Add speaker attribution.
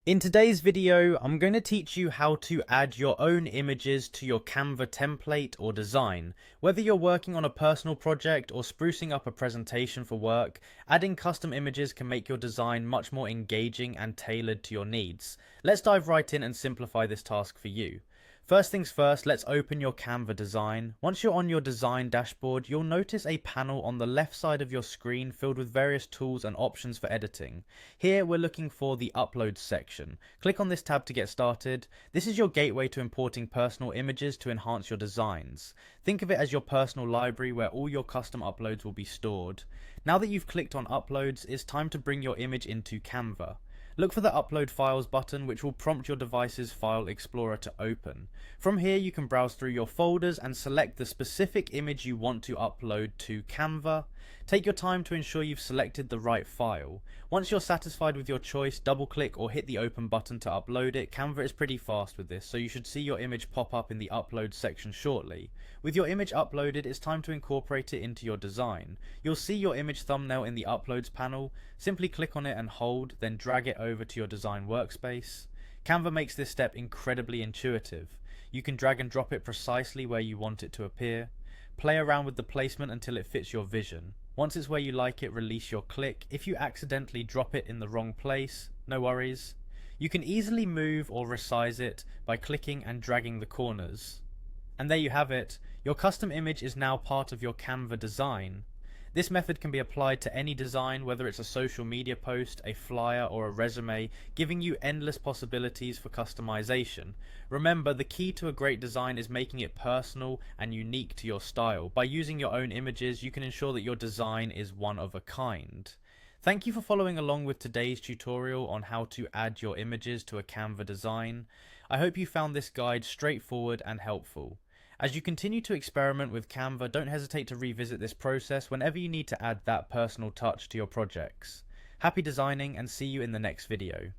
Speaker 1: In today's video, I'm going to teach you how to add your own images to your Canva template or design. Whether you're working on a personal project or sprucing up a presentation for work, adding custom images can make your design much more engaging and tailored to your needs. Let's dive right in and simplify this task for you. First things first, let's open your Canva design. Once you're on your design dashboard, you'll notice a panel on the left side of your screen filled with various tools and options for editing. Here we're looking for the Uploads section. Click on this tab to get started. This is your gateway to importing personal images to enhance your designs. Think of it as your personal library where all your custom uploads will be stored. Now that you've clicked on Uploads, it's time to bring your image into Canva. Look for the Upload Files button, which will prompt your device's File Explorer to open. From here you can browse through your folders and select the specific image you want to upload to Canva. Take your time to ensure you've selected the right file. Once you're satisfied with your choice, double click or hit the open button to upload it. Canva is pretty fast with this, so you should see your image pop up in the Upload section shortly. With your image uploaded, it's time to incorporate it into your design. You'll see your image thumbnail in the Uploads panel. Simply click on it and hold, then drag it over to your design workspace. Canva makes this step incredibly intuitive. You can drag and drop it precisely where you want it to appear. Play around with the placement until it fits your vision. Once it's where you like it, release your click. If you accidentally drop it in the wrong place, no worries. You can easily move or resize it by clicking and dragging the corners. And there you have it. Your custom image is now part of your Canva design. This method can be applied to any design, whether it's a social media post, a flyer, or a resume, giving you endless possibilities for customization. Remember, the key to a great design is making it personal and unique to your style. By using your own images, you can ensure that your design is one of a kind. Thank you for following along with today's tutorial on how to add your images to a Canva design. I hope you found this guide straightforward and helpful. As you continue to experiment with Canva, don't hesitate to revisit this process whenever you need to add that personal touch to your projects. Happy designing and see you in the next video.